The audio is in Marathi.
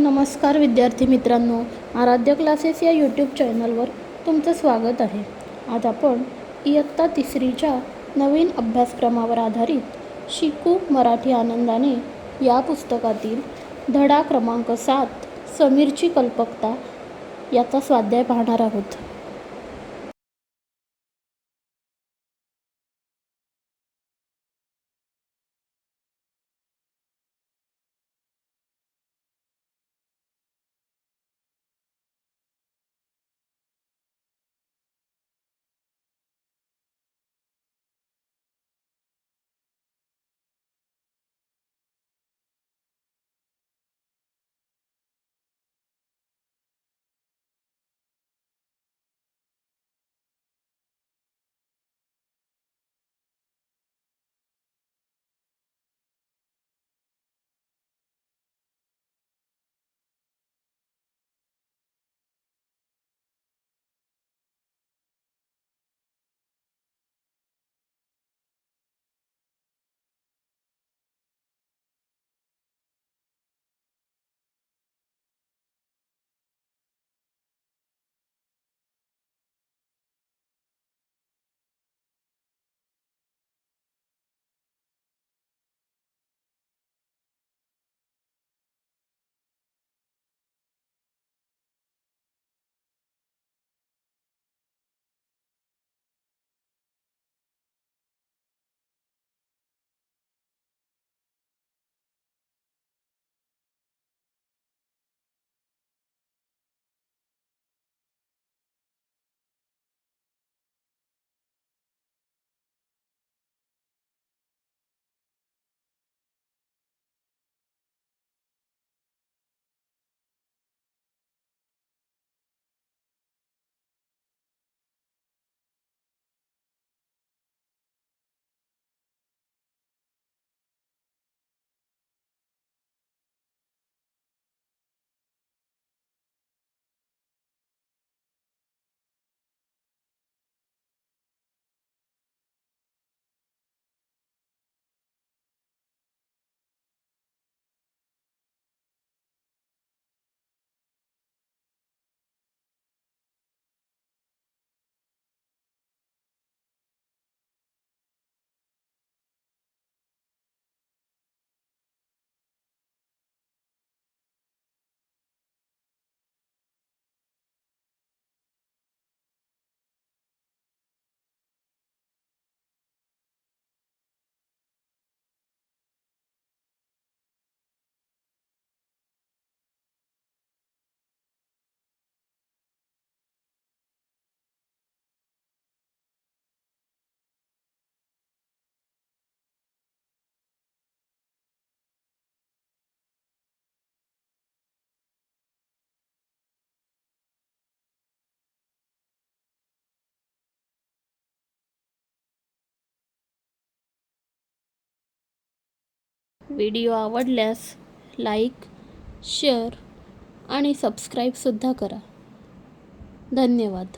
नमस्कार विद्यार्थी मित्रांनो, आराध्य क्लासेस या यूट्यूब चॅनलवर तुमचं स्वागत आहे. आज आपण इयत्ता तिसरीच्या नवीन अभ्यासक्रमावर आधारित शिकू मराठी आनंदाने या पुस्तकातील धडा क्रमांक 7 समीरची कल्पकता याचा स्वाध्याय पाहणार आहोत. व्हिडिओ आवडल्यास लाईक, शेअर आणि सबस्क्राईबसुद्धा करा. धन्यवाद.